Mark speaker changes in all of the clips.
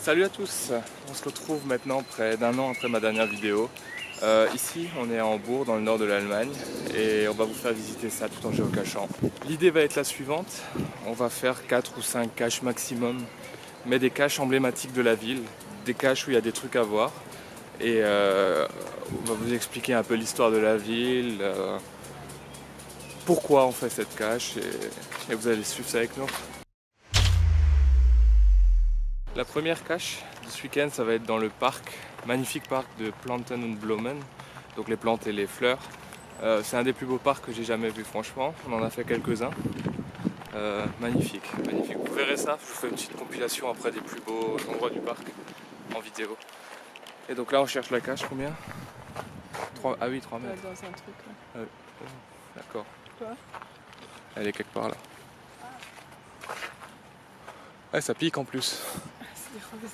Speaker 1: Salut à tous, on se retrouve maintenant près d'un an après ma dernière vidéo. Ici on est à Hambourg dans le nord de l'Allemagne et on va vous faire visiter ça tout en géocachant. L'idée va être la suivante, on va faire 4 ou 5 caches maximum, mais des caches emblématiques de la ville, des caches où il y a des trucs à voir. Et on va vous expliquer un peu l'histoire de la ville, pourquoi on fait cette cache et vous allez suivre ça avec nous. La première cache de ce week-end, ça va être dans le parc, magnifique parc de Planten und Blumen, donc les plantes et les fleurs. C'est un des plus beaux parcs que j'ai jamais vu, franchement. On en a fait quelques-uns. Magnifique, magnifique. Vous verrez ça, je vous fais une petite compilation après des plus beaux endroits du parc en vidéo. Et donc là, on cherche la cache, combien 3... Ah oui, 3 mètres.
Speaker 2: Dans un truc là.
Speaker 1: D'accord.
Speaker 2: Quoi?
Speaker 1: Elle est quelque part là. Ouais, ça pique en plus.
Speaker 2: C'est des roses.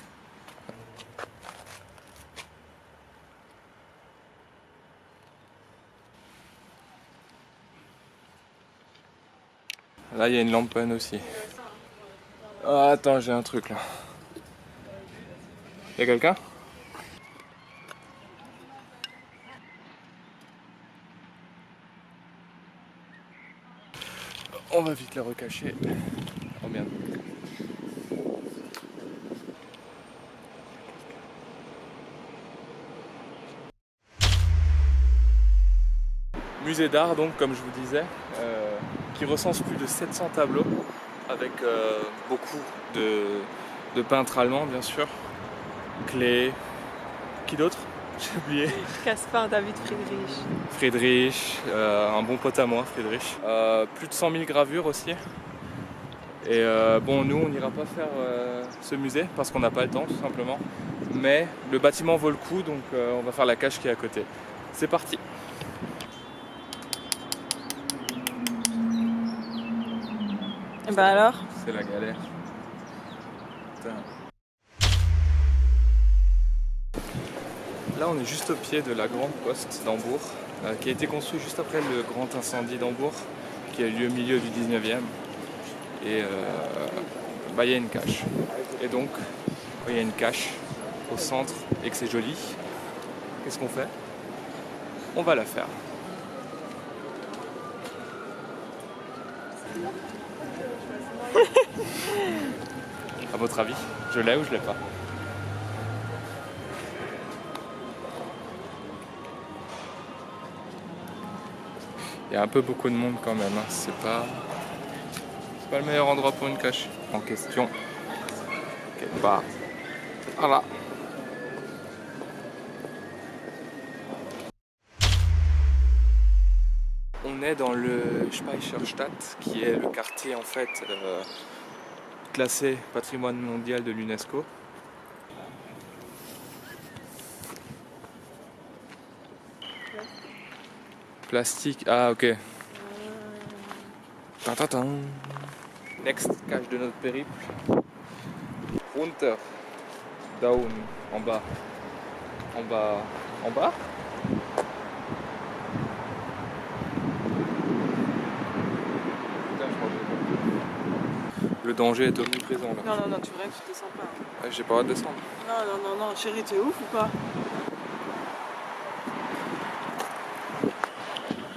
Speaker 1: Là, il y a une lampen aussi. Ah, attends, j'ai un truc là. Il y a quelqu'un? On va vite la recacher. Oh merde. Musée d'art, donc, comme je vous disais, qui recense plus de 700 tableaux avec beaucoup de peintres allemands, bien sûr. Klee, qui d'autre? J'ai oublié.
Speaker 2: Caspar David Friedrich.
Speaker 1: Friedrich, un bon pote à moi, Friedrich. Plus de 100 000 gravures aussi. Et bon, nous, on n'ira pas faire ce musée parce qu'on n'a pas le temps, tout simplement. Mais le bâtiment vaut le coup, donc on va faire la cache qui est à côté. C'est parti!
Speaker 2: Et bah alors?
Speaker 1: C'est la galère. Putain. Là, on est juste au pied de la grande poste d'Hambourg, qui a été construite juste après le grand incendie d'Hambourg, qui a eu lieu au milieu du 19e. Et bah, y a une cache. Et donc, quand il y a une cache au centre et que c'est joli, qu'est-ce qu'on fait? On va la faire. À votre avis, je l'ai ou je l'ai pas? Il y a un peu beaucoup de monde quand même, hein. C'est pas le meilleur endroit pour une cache. En question, quelque part. Voilà. On est dans le Speicherstadt, qui est le quartier en fait classé patrimoine mondial de l'UNESCO. Plastique, ah ok. Tantatan. Next cache de notre périple. Runter. Down. En bas. En bas. En bas? Le danger est omniprésent là.
Speaker 2: Non, non, non, tu rêves, tu descends pas.
Speaker 1: Ah, j'ai pas le droit de descendre.
Speaker 2: Non, non, non, non, chérie, t'es ouf ou pas?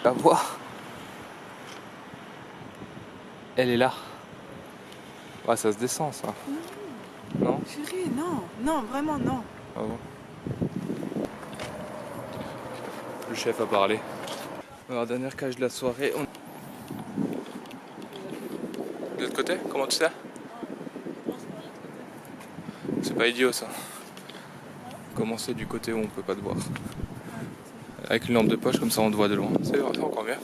Speaker 1: La voie. Elle est là. Ouais, ça se descend ça. Non?
Speaker 2: Chérie, non, non, vraiment non.
Speaker 1: Ah bon? Le chef a parlé. Alors, dernière cage de la soirée. De l'autre côté? Comment tu sais? C'est pas idiot ça. Commencer du côté où on peut pas te voir. Avec une lampe de poche, comme ça on te voit de loin. C'est encore mieux.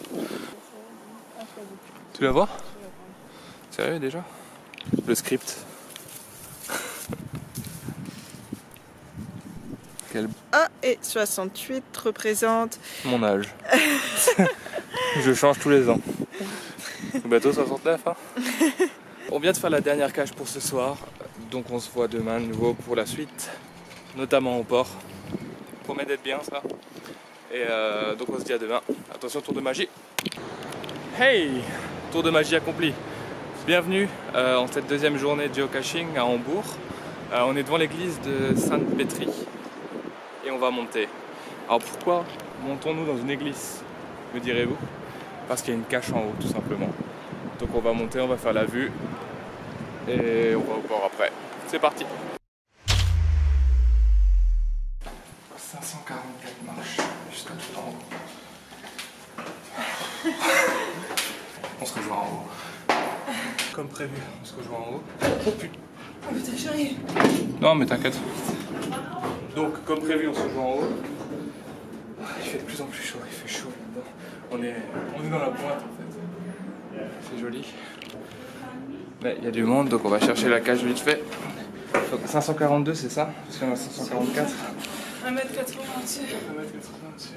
Speaker 1: Tu la vois? Sérieux déjà? Le script. Quel...
Speaker 2: 1,68 représente
Speaker 1: mon âge. Je change tous les ans. Bateau 69, hein. On vient de faire la dernière cache pour ce soir, donc on se voit demain de nouveau pour la suite, notamment au port. Promet d'être bien ça. Et donc on se dit à demain. Attention, tour de magie. Hey! Tour de magie accompli. Bienvenue en cette deuxième journée de geocaching à Hambourg. On est devant l'église de Sainte-Pétrie et on va monter. Alors pourquoi montons-nous dans une église, me direz-vous? Parce qu'il y a une cache en haut, tout simplement. Donc on va monter, on va faire la vue et on va au port après. C'est parti. 544 marches jusqu'à tout en haut. On se rejoint en haut. Comme prévu, on se rejoint en haut. Oh putain.
Speaker 2: Oh putain, chérie.
Speaker 1: Non mais t'inquiète. Donc comme prévu, on se rejoint en haut. Il fait de plus en plus chaud, il fait chaud là-dedans. On est dans la pointe en fait. C'est joli. Mais il y a du monde, donc on va chercher la cage vite fait. Donc 542 c'est ça? Parce qu'il y en a 544.
Speaker 2: 1m80 dessus.
Speaker 1: 1m80 dessus.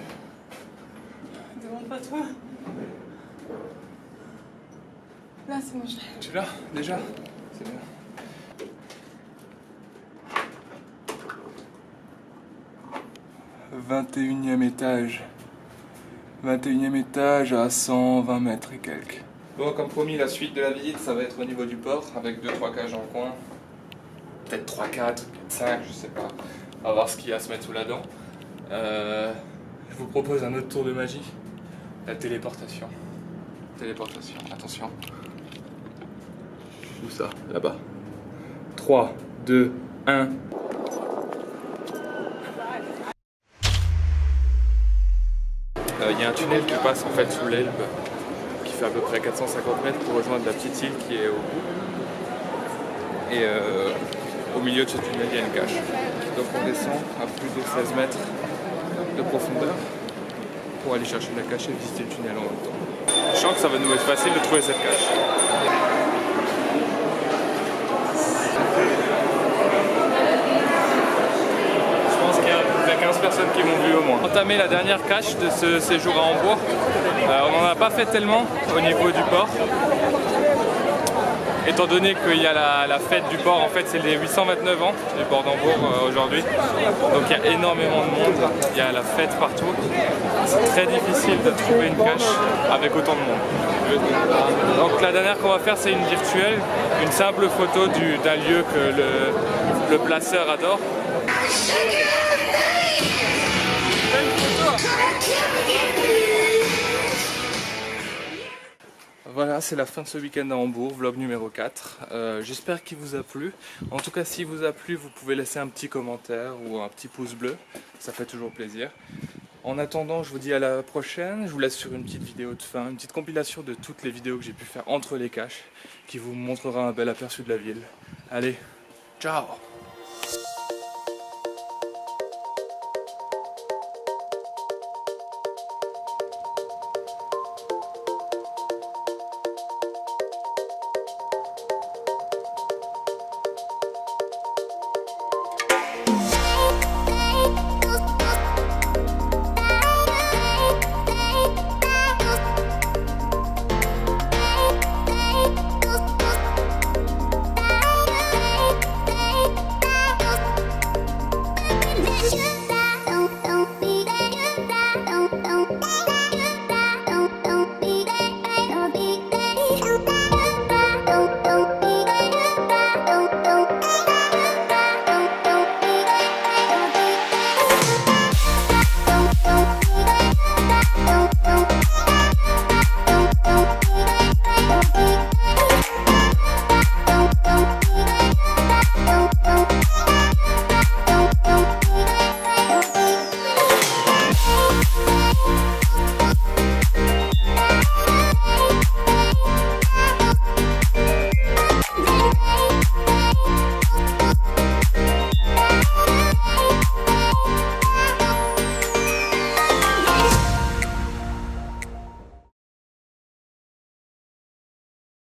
Speaker 2: Demande pas toi. Là, c'est moi, je l'ai.
Speaker 1: Tu l'as déjà? C'est bien. « 21e étage. 21e étage à 120 mètres et quelques. » Bon, comme promis, la suite de la visite, ça va être au niveau du port, avec 2-3 cages en coin. Peut-être 3-4, peut-être 5, je sais pas. On va voir ce qu'il y a à se mettre sous la dent. Je vous propose un autre tour de magie. La téléportation. Téléportation, attention. Où ça? Là-bas. 3, 2, 1. Il y a un tunnel qui passe en fait sous l'Elbe, qui fait à peu près 450 mètres pour rejoindre la petite île qui est au bout. Et au milieu de ce tunnel, il y a une cache. Donc on descend à plus de 16 mètres de profondeur pour aller chercher la cache et visiter le tunnel en même temps. Je sens que ça va nous être facile de trouver cette cache. Je pense qu'il y a 15 personnes qui m'ont vu au moins. Entamer la dernière cache de ce séjour à Hambourg. On n'en a pas fait tellement au niveau du port. Étant donné qu'il y a la fête du port, en fait c'est les 829 ans du port d'Hambourg aujourd'hui. Donc il y a énormément de monde, il y a la fête partout. C'est très difficile de trouver une cache avec autant de monde. Donc la dernière qu'on va faire c'est une virtuelle, une simple photo d'un lieu que le placeur adore. Voilà, c'est la fin de ce week-end à Hambourg, vlog numéro 4. J'espère qu'il vous a plu. En tout cas, s'il vous a plu, vous pouvez laisser un petit commentaire ou un petit pouce bleu. Ça fait toujours plaisir. En attendant, je vous dis à la prochaine. Je vous laisse sur une petite vidéo de fin, une petite compilation de toutes les vidéos que j'ai pu faire entre les caches qui vous montrera un bel aperçu de la ville. Allez, ciao!